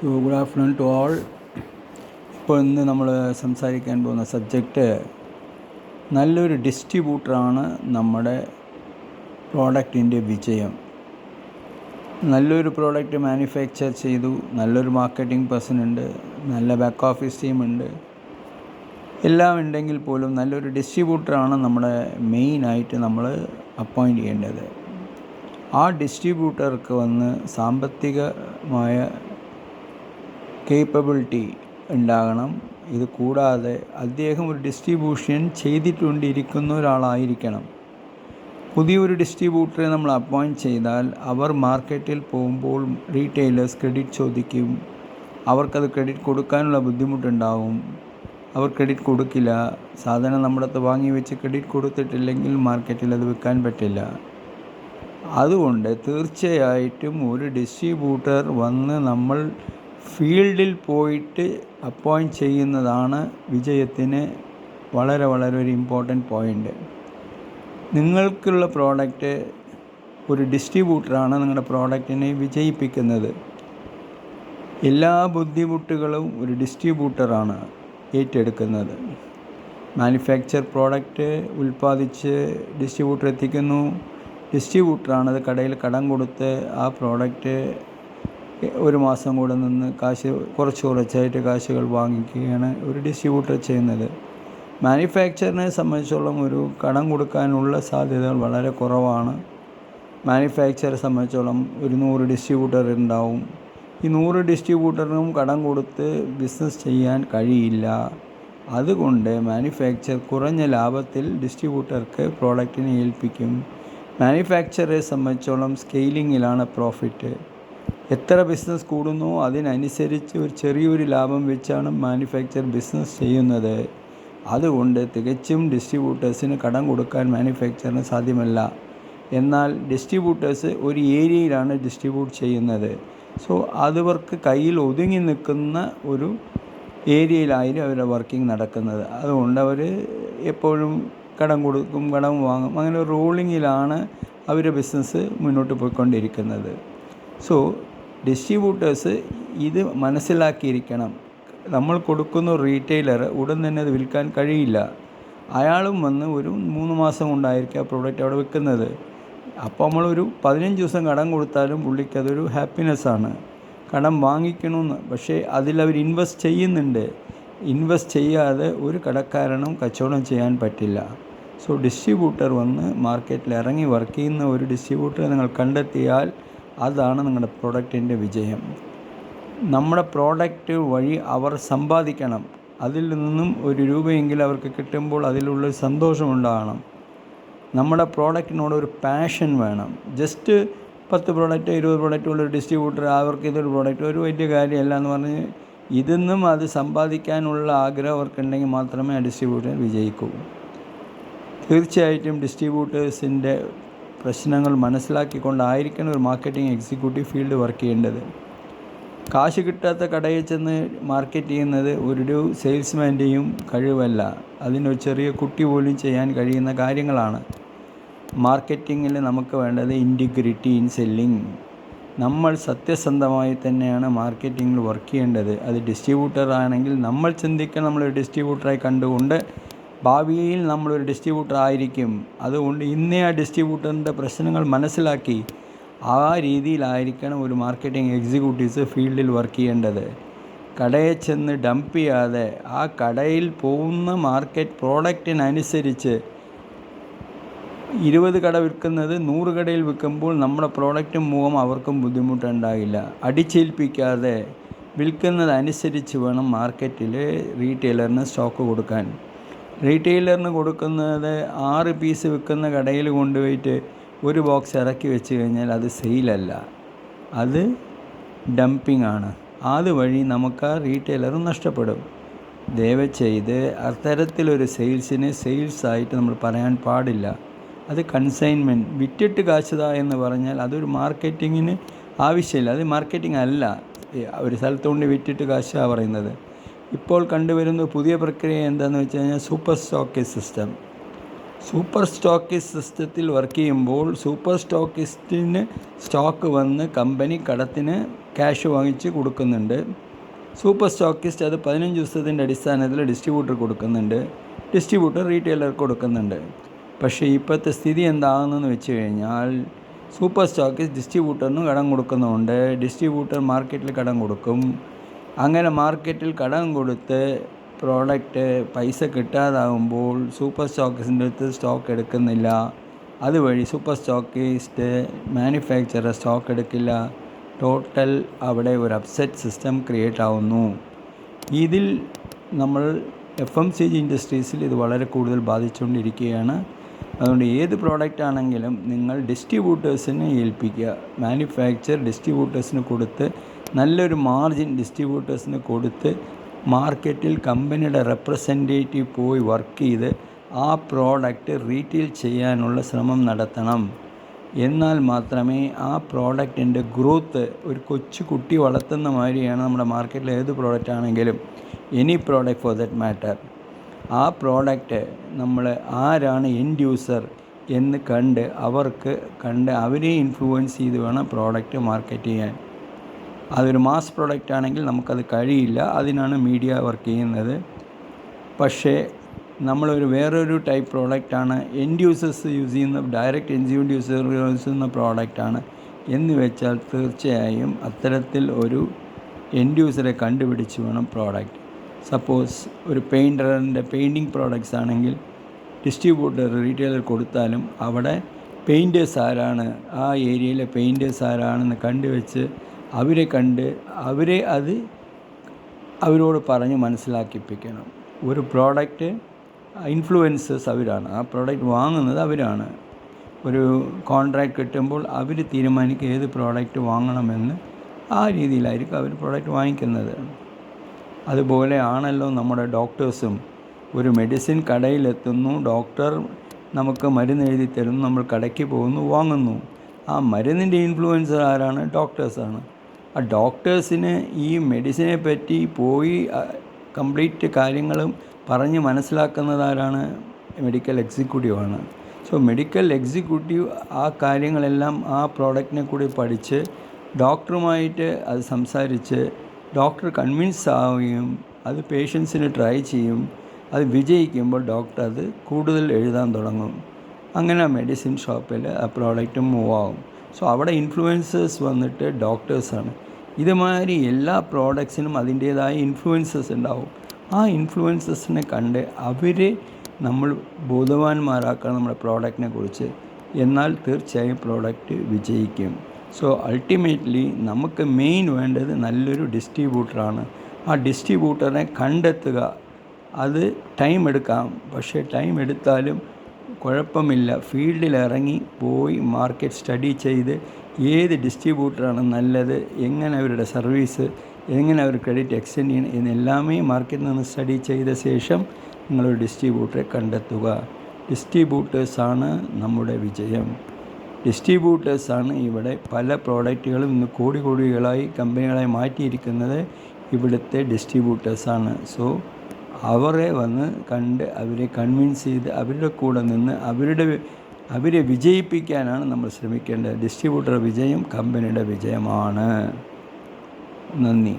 Good afternoon to all. ഇപ്പോൾ ഇന്ന് നമ്മൾ സംസാരിക്കാൻ പോകുന്ന സബ്ജക്റ്റ് നല്ലൊരു ഡിസ്ട്രിബ്യൂട്ടറാണ് നമ്മുടെ പ്രോഡക്റ്റിൻ്റെ വിജയം. നല്ലൊരു പ്രോഡക്റ്റ് മാനുഫാക്ചർ ചെയ്തു, നല്ലൊരു മാർക്കറ്റിംഗ് പേഴ്സൺ ഉണ്ട്, നല്ല ബാക്ക് ഓഫീസ് ടീമുണ്ട്, എല്ലാം ഉണ്ടെങ്കിൽ പോലും നല്ലൊരു ഡിസ്ട്രിബ്യൂട്ടറാണ് നമ്മുടെ മെയിനായിട്ട് നമ്മൾ അപ്പോയിൻ്റ് ചെയ്യേണ്ടത്. ആ ഡിസ്ട്രിബ്യൂട്ടർക്ക് സാമ്പത്തികമായ കേപ്പബിലിറ്റി ഉണ്ടാകണം. ഇത് കൂടാതെ അദ്ദേഹം ഒരു ഡിസ്ട്രിബ്യൂഷൻ ചെയ്തിട്ടുണ്ടിരിക്കുന്ന ഒരാളായിരിക്കണം. പുതിയൊരു ഡിസ്ട്രിബ്യൂട്ടറെ നമ്മൾ അപ്പോയിൻറ്റ് ചെയ്താൽ അവർ മാർക്കറ്റിൽ പോകുമ്പോൾ റീറ്റെയിലേഴ്സ് ക്രെഡിറ്റ് ചോദിക്കും. അവർക്കത് ക്രെഡിറ്റ് കൊടുക്കാനുള്ള ബുദ്ധിമുട്ടുണ്ടാവും. അവർ ക്രെഡിറ്റ് കൊടുക്കില്ല. സാധനം നമ്മുടെ അടുത്ത് വാങ്ങി വെച്ച് ക്രെഡിറ്റ് കൊടുത്തിട്ടില്ലെങ്കിൽ മാർക്കറ്റിൽ അത് വിൽക്കാൻ പറ്റില്ല. അതുകൊണ്ട് തീർച്ചയായിട്ടും ഒരു ഡിസ്ട്രിബ്യൂട്ടർ നമ്മൾ ഫീൽഡിൽ പോയിട്ട് അപ്പോയിൻറ്റ് ചെയ്യുന്നതാണ് വിജയത്തിന് വളരെ ഒരു ഇമ്പോർട്ടൻ്റ് പോയിൻ്റ്. നിങ്ങൾക്കുള്ള പ്രോഡക്റ്റ് ഒരു ഡിസ്ട്രിബ്യൂട്ടറാണ് നിങ്ങളുടെ പ്രോഡക്റ്റിനെ വിജയിപ്പിക്കുന്നത്. എല്ലാ ബുദ്ധിമുട്ടുകളും ഒരു ഡിസ്ട്രിബ്യൂട്ടറാണ് ഏറ്റെടുക്കുന്നത്. മാനുഫാക്ചർ പ്രോഡക്റ്റ് ഉൽപ്പാദിച്ച് ഡിസ്ട്രിബ്യൂട്ടർ എത്തിക്കുന്നു. ഡിസ്ട്രിബ്യൂട്ടറാണത് കടയിൽ കടം കൊടുത്ത് ആ പ്രോഡക്റ്റ് ഒരു മാസം കൂടെ നിന്ന് കുറച്ചായിട്ട് കാശുകൾ വാങ്ങിക്കുകയാണ് ഒരു ഡിസ്ട്രിബ്യൂട്ടർ ചെയ്യുന്നത്. മാനുഫാക്ചറിനെ സംബന്ധിച്ചോളം ഒരു കടം കൊടുക്കാനുള്ള സാധ്യതകൾ വളരെ കുറവാണ്. മാനുഫാക്ചറെ സംബന്ധിച്ചോളം ഒരു 100 ഡിസ്ട്രിബ്യൂട്ടർ ഉണ്ടാവും. ഈ 100 ഡിസ്ട്രിബ്യൂട്ടറിനും കടം കൊടുത്ത് ബിസിനസ് ചെയ്യാൻ കഴിയില്ല. അതുകൊണ്ട് മാനുഫാക്ചർ കുറഞ്ഞ ലാഭത്തിൽ ഡിസ്ട്രിബ്യൂട്ടർക്ക് പ്രോഡക്റ്റിനെ ഏൽപ്പിക്കും. മാനുഫാക്ചറെ സംബന്ധിച്ചോളം സ്കെയിലിങ്ങിലാണ് പ്രോഫിറ്റ്. എത്ര ബിസിനസ് കൂടുന്നോ അതിനനുസരിച്ച് ഒരു ചെറിയൊരു ലാഭം വെച്ചാണ് മാനുഫാക്ചർ ബിസിനസ് ചെയ്യുന്നത്. അതുകൊണ്ട് തികച്ചും ഡിസ്ട്രിബ്യൂട്ടേഴ്സിന് കടം കൊടുക്കാൻ മാനുഫാക്ചറിന് സാധ്യമല്ല. എന്നാൽ ഡിസ്ട്രിബ്യൂട്ടേഴ്സ് ഒരു ഏരിയയിലാണ് ഡിസ്ട്രിബ്യൂട്ട് ചെയ്യുന്നത്. സോ അതവർക്ക് കയ്യിൽ ഒതുങ്ങി നിൽക്കുന്ന ഒരു ഏരിയയിലായിരിക്കും അവരുടെ വർക്കിംഗ് നടക്കുന്നത്. അതുകൊണ്ട് അവർ എപ്പോഴും കടം കൊടുക്കും, കടം വാങ്ങും. അങ്ങനെ ഒരു റോളിങ്ങിലാണ് അവരുടെ ബിസിനസ് മുന്നോട്ട് പോയിക്കൊണ്ടിരിക്കുന്നത്. സോ ഡിസ്ട്രിബ്യൂട്ടേഴ്സ് ഇത് മനസ്സിലാക്കിയിരിക്കണം. നമ്മൾ കൊടുക്കുന്ന റീറ്റെയിലർ ഉടൻ തന്നെ അത് വിൽക്കാൻ കഴിയില്ല. അയാളും വന്ന് ഒരു 3 മാസം കൊണ്ടായിരിക്കും ആ പ്രോഡക്റ്റ് അവിടെ വിൽക്കുന്നത്. അപ്പോൾ നമ്മളൊരു 15 ദിവസം കടം കൊടുത്താലും പുള്ളിക്ക് അതൊരു ഹാപ്പിനെസ്സാണ്. കടം വാങ്ങിക്കണമെന്ന്. പക്ഷേ അതിലവർ ഇൻവെസ്റ്റ് ചെയ്യുന്നുണ്ട്. ഇൻവെസ്റ്റ് ചെയ്യാതെ ഒരു കടക്കാരനും കച്ചവടം ചെയ്യാൻ പറ്റില്ല. സോ ഡിസ്ട്രിബ്യൂട്ടർ മാർക്കറ്റിൽ ഇറങ്ങി വർക്ക് ചെയ്യുന്ന ഒരു ഡിസ്ട്രിബ്യൂട്ടറെ നിങ്ങൾ കണ്ടെത്തിയാൽ അതാണ് നിങ്ങളുടെ പ്രോഡക്റ്റിൻ്റെ വിജയം. നമ്മുടെ പ്രോഡക്റ്റ് വഴി അവർ സമ്പാദിക്കണം. അതിൽ നിന്നും ഒരു രൂപയെങ്കിലും അവർക്ക് കിട്ടുമ്പോൾ അതിലുള്ള സന്തോഷമുണ്ടാകണം. നമ്മുടെ പ്രോഡക്റ്റിനോട് ഒരു പാഷൻ വേണം. ജസ്റ്റ് 10 പ്രോഡക്റ്റ് 20 പ്രോഡക്റ്റ് ഉള്ളൊരു ഡിസ്ട്രിബ്യൂട്ടർ അവർക്ക് ഇതൊരു പ്രോഡക്റ്റ് ഒരു വലിയ കാര്യമല്ല എന്ന് പറഞ്ഞ് ഇതൊന്നും അത് സമ്പാദിക്കാനുള്ള ആഗ്രഹം അവർക്കുണ്ടെങ്കിൽ മാത്രമേ ആ ഡിസ്ട്രിബ്യൂട്ടർ വിജയിക്കൂ. തീർച്ചയായിട്ടും ഡിസ്ട്രിബ്യൂട്ടേഴ്സിൻ്റെ പ്രശ്നങ്ങൾ മനസ്സിലാക്കിക്കൊണ്ടായിരിക്കണം ഒരു മാർക്കറ്റിംഗ് എക്സിക്യൂട്ടീവ് ഫീൽഡ് വർക്ക് ചെയ്യേണ്ടത്. കാശ് കിട്ടാത്ത കടയിൽ ചെന്ന് മാർക്കറ്റ് ചെയ്യുന്നത് ഒരു സെയിൽസ്മാൻ്റെയും കഴിവല്ല. അതിനൊരു ചെറിയ കുട്ടി പോലും ചെയ്യാൻ കഴിയുന്ന കാര്യങ്ങളാണ്. മാർക്കറ്റിങ്ങിൽ നമുക്ക് വേണ്ടത് ഇൻറ്റിഗ്രിറ്റി ഇൻ സെല്ലിങ്. നമ്മൾ സത്യസന്ധമായി തന്നെയാണ് മാർക്കറ്റിങ്ങിൽ വർക്ക് ചെയ്യേണ്ടത്. അത് ഡിസ്ട്രിബ്യൂട്ടർ ആണെങ്കിൽ നമ്മൾ ചിന്തിക്കണം നമ്മളൊരു ഡിസ്ട്രിബ്യൂട്ടറായി കണ്ടുകൊണ്ട് ഭാവിയിൽ നമ്മളൊരു ഡിസ്ട്രിബ്യൂട്ടർ ആയിരിക്കും. അതുകൊണ്ട് ഇന്നേ ആ ഡിസ്ട്രിബ്യൂട്ടറിൻ്റെ പ്രശ്നങ്ങൾ മനസ്സിലാക്കി ആ രീതിയിലായിരിക്കണം ഒരു മാർക്കറ്റിംഗ് എക്സിക്യൂട്ടീവ്സ് ഫീൽഡിൽ വർക്ക് ചെയ്യേണ്ടത്. കടയിൽ ചെന്ന് ഡംപ് ചെയ്യാതെ ആ കടയിൽ പോകുന്ന മാർക്കറ്റ് പ്രോഡക്റ്റിനനുസരിച്ച് 20 കട വിൽക്കുന്നത് 100 കടയിൽ വിൽക്കുമ്പോൾ നമ്മുടെ പ്രോഡക്റ്റും അവർക്കും ബുദ്ധിമുട്ടുണ്ടാകില്ല. അടിച്ചേൽപ്പിക്കാതെ വിൽക്കുന്നതനുസരിച്ച് വേണം മാർക്കറ്റിൽ റീറ്റെയിലറിന് സ്റ്റോക്ക് കൊടുക്കാൻ. റീറ്റെയിലറിന് കൊടുക്കുന്നത് 6 പീസ് വിൽക്കുന്ന കടയിൽ കൊണ്ടുപോയിട്ട് ഒരു ബോക്സ് ഇറക്കി വെച്ച് കഴിഞ്ഞാൽ അത് സെയിലല്ല, അത് ഡംപിങ് ആണ്. അതുവഴി നമുക്ക് ആ റീറ്റെയിലർ നഷ്ടപ്പെടും. ദയവുചെയ്ത് അത്തരത്തിലൊരു സെയിൽസായിട്ട് നമ്മൾ പറയാൻ പാടില്ല. അത് കൺസൈൻമെൻറ്റ് വിറ്റിട്ട് കാശുതാ എന്ന് പറഞ്ഞാൽ അതൊരു മാർക്കറ്റിങ്ങിന് ആവശ്യമില്ല. അത് മാർക്കറ്റിംഗ് അല്ല. ഒരു സ്ഥലത്തുകൊണ്ട് വിറ്റിട്ട് കാശാ പറയുന്നത്. ഇപ്പോൾ കണ്ടുവരുന്ന പുതിയ പ്രക്രിയ എന്താണെന്ന് വെച്ച് കഴിഞ്ഞാൽ super stockist system. Super stockist സിസ്റ്റത്തിൽ വർക്ക് ചെയ്യുമ്പോൾ സൂപ്പർ സ്റ്റോക്കിസ്റ്റിന് സ്റ്റോക്ക് വന്ന് കമ്പനി കടത്തിന് ക്യാഷ് വാങ്ങിച്ച് കൊടുക്കുന്നുണ്ട്. സൂപ്പർ സ്റ്റോക്കിസ്റ്റ് അത് 15 ദിവസത്തിൻ്റെ അടിസ്ഥാനത്തിൽ ഡിസ്ട്രിബ്യൂട്ടർ കൊടുക്കുന്നുണ്ട്, ഡിസ്ട്രിബ്യൂട്ടർ റീറ്റെയിലർക്ക് കൊടുക്കുന്നുണ്ട്. പക്ഷേ ഇപ്പോഴത്തെ സ്ഥിതി എന്താകുന്നതെന്ന് വെച്ച് കഴിഞ്ഞാൽ സൂപ്പർ സ്റ്റോക്കിസ്റ്റ് ഡിസ്ട്രിബ്യൂട്ടറിന് കടം കൊടുക്കുന്നുണ്ട്, ഡിസ്ട്രിബ്യൂട്ടർ മാർക്കറ്റിൽ കടം കൊടുക്കും. അങ്ങനെ മാർക്കറ്റിൽ കടം കൊടുത്ത് പ്രോഡക്റ്റ് പൈസ കിട്ടാതാകുമ്പോൾ സൂപ്പർ സ്റ്റോക്കിസ്റ്റിൻ്റെ അടുത്ത് സ്റ്റോക്ക് എടുക്കുന്നില്ല. അതുവഴി സൂപ്പർ സ്റ്റോക്കിസ്റ്റ് മാനുഫാക്ചറർ സ്റ്റോക്ക് എടുക്കില്ല. ടോട്ടൽ അവിടെ ഒരു അപ്സെറ്റ് സിസ്റ്റം ക്രിയേറ്റ് ആവുന്നു. ഇതിൽ നമ്മൾ FMCG ഇൻഡസ്ട്രീസിൽ ഇത് വളരെ കൂടുതൽ ബാധിച്ചുകൊണ്ടിരിക്കുകയാണ്. അതുകൊണ്ട് ഏത് പ്രോഡക്റ്റ് ആണെങ്കിലും നിങ്ങൾ ഡിസ്ട്രിബ്യൂട്ടേഴ്സിനെ ഏൽപ്പിക്കുക. ഡിസ്ട്രിബ്യൂട്ടേഴ്സിന് കൊടുത്ത് നല്ലൊരു മാർജിൻ ഡിസ്ട്രിബ്യൂട്ടേഴ്സിന് കൊടുത്ത് മാർക്കറ്റിൽ കമ്പനിയുടെ റെപ്രസെൻറ്റേറ്റീവ് പോയി വർക്ക് ചെയ്ത് ആ പ്രോഡക്റ്റ് റീറ്റെയിൽ ചെയ്യാനുള്ള ശ്രമം നടത്തണം. എന്നാൽ മാത്രമേ ആ പ്രോഡക്റ്റിൻ്റെ ഗ്രോത്ത്, ഒരു കൊച്ചു കുട്ടി വളർത്തുന്ന മാതിരിയാണ് നമ്മുടെ മാർക്കറ്റിൽ ഏത് പ്രോഡക്റ്റ് ആണെങ്കിലും, any product for that matter. ആ പ്രോഡക്റ്റ് നമ്മൾ ആരാണ് എൻഡ് യൂസർ എന്ന് കണ്ട് അവരെ ഇൻഫ്ലുവൻസ് ചെയ്ത് വേണം പ്രോഡക്റ്റ് മാർക്കറ്റ് ചെയ്യാൻ. അതൊരു മാസ് പ്രോഡക്റ്റ് ആണെങ്കിൽ നമുക്കത് കഴിയില്ല, അതിനാണ് മീഡിയ വർക്ക് ചെയ്യുന്നത്. പക്ഷേ നമ്മളൊരു വേറൊരു ടൈപ്പ് പ്രോഡക്റ്റാണ് എൻഡ് യൂസേഴ്സ് യൂസ് ചെയ്യുന്ന, ഡയറക്റ്റ് എൻഡ് യൂസർ യൂസ് ചെയ്യുന്ന പ്രോഡക്റ്റാണ് എന്ന് വെച്ചാൽ തീർച്ചയായും അത്തരത്തിൽ ഒരു എൻഡ് യൂസറെ കണ്ടുപിടിച്ച് വേണം പ്രോഡക്റ്റ്. സപ്പോസ് ഒരു പെയിൻറ്റിങ് പ്രോഡക്റ്റ്സ് ആണെങ്കിൽ ഡിസ്ട്രിബ്യൂട്ടർ റീറ്റെയിലർ കൊടുത്താലും അവിടെ പെയിൻറ്റേഴ്സ് ആരാണ്, ആ ഏരിയയിലെ പെയിൻറ്റേഴ്സ് ആരാണെന്ന് കണ്ടുവെച്ച് അവരോട് പറഞ്ഞ് മനസ്സിലാക്കിപ്പിക്കണം. ഒരു പ്രോഡക്റ്റ് ഇൻഫ്ലുവൻസേഴ്സ് അവരാണ്, ആ പ്രോഡക്റ്റ് വാങ്ങുന്നത് അവരാണ്. ഒരു കോൺട്രാക്റ്റ് കിട്ടുമ്പോൾ അവർ തീരുമാനിക്കുക ഏത് പ്രോഡക്റ്റ് വാങ്ങണമെന്ന്. ആ രീതിയിലായിരിക്കും അവർ പ്രോഡക്റ്റ് വാങ്ങിക്കുന്നത്. അതുപോലെ ആണല്ലോ നമ്മുടെ ഡോക്ടേഴ്സും. ഒരു മെഡിസിൻ കടയിലെത്തുന്നു, ഡോക്ടർ നമുക്ക് മരുന്ന് എഴുതി തരുന്നു, നമ്മൾ കടയ്ക്ക് പോകുന്നു, വാങ്ങുന്നു. ആ മരുന്നിൻ്റെ ഇൻഫ്ലുവൻസർ ആരാണ്? ഡോക്ടേഴ്സാണ്. ആ ഡോക്ടേഴ്സിന് ഈ മെഡിസിനെ പറ്റി പോയി കംപ്ലീറ്റ് കാര്യങ്ങളും പറഞ്ഞ് മനസ്സിലാക്കുന്നതാരാണ്? മെഡിക്കൽ എക്സിക്യൂട്ടീവാണ്. സോ മെഡിക്കൽ എക്സിക്യൂട്ടീവ് ആ കാര്യങ്ങളെല്ലാം ആ പ്രോഡക്റ്റിനെ കൂടി പഠിച്ച് ഡോക്ടറുമായിട്ട് അത് സംസാരിച്ച് ഡോക്ടർ കൺവിൻസ് ആവുകയും അത് പേഷ്യൻസിന് ട്രൈ ചെയ്യും. അത് വിജയിക്കുമ്പോൾ ഡോക്ടർ അത് കൂടുതൽ എഴുതാൻ തുടങ്ങും. അങ്ങനെ മെഡിസിൻ ഷോപ്പിൽ ആ പ്രോഡക്റ്റ് മൂവ് ആവും. സോ അവിടെ ഇൻഫ്ലുവൻസേഴ്സ് വന്നിട്ട് ഡോക്ടേഴ്സാണ്. ഇതുമാതിരി എല്ലാ പ്രോഡക്ട്സിനും അതിൻ്റേതായ ഇൻഫ്ലുവൻസേഴ്സ് ഉണ്ടാവും. ആ ഇൻഫ്ലുവൻസേഴ്സിനെ കണ്ട് അവരെ നമ്മൾ ബോധവാന്മാരാക്കണം നമ്മുടെ പ്രോഡക്റ്റിനെ കുറിച്ച്. എന്നാൽ തീർച്ചയായും പ്രോഡക്റ്റ് വിജയിക്കും. സോ അൾട്ടിമേറ്റ്ലി നമുക്ക് മെയിൻ വേണ്ടത് നല്ലൊരു ഡിസ്ട്രിബ്യൂട്ടറാണ്. ആ ഡിസ്ട്രിബ്യൂട്ടറിനെ കണ്ടെത്തുക. അത് ടൈം എടുക്കാം, പക്ഷേ ടൈം എടുത്താലും കുഴപ്പമില്ല. ഫീൽഡിൽ ഇറങ്ങി പോയി മാർക്കറ്റ് സ്റ്റഡി ചെയ്ത് ഏത് ഡിസ്ട്രിബ്യൂട്ടറാണ് നല്ലത്, എങ്ങനെ അവരുടെ സർവീസ്, എങ്ങനെ അവർ ക്രെഡിറ്റ് എക്സ്റ്റെൻഡ് ചെയ്യണം എന്നെല്ലാമേ മാർക്കറ്റിൽ നിന്ന് സ്റ്റഡി ചെയ്ത ശേഷം നിങ്ങളൊരു ഡിസ്ട്രിബ്യൂട്ടറെ കണ്ടെത്തുക. ഡിസ്ട്രിബ്യൂട്ടേഴ്സാണ് നമ്മുടെ വിജയം. ഡിസ്ട്രിബ്യൂട്ടേഴ്സാണ് ഇവിടെ പല പ്രോഡക്റ്റുകളും ഇന്ന് കോടികളായി കമ്പനികളായി മാറ്റിയിരിക്കുന്നത് ഇവിടുത്തെ ഡിസ്ട്രിബ്യൂട്ടേഴ്സാണ്. സോ അവരെ വന്ന് കണ്ട് അവരെ കൺവിൻസ് ചെയ്ത് അവരുടെ കൂടെ നിന്ന് അവരെ വിജയിപ്പിക്കാനാണ് നമ്മൾ ശ്രമിക്കേണ്ടത്. ഡിസ്ട്രിബ്യൂട്ടർ വിജയം കമ്പനിയുടെ വിജയമാണ്. നന്ദി.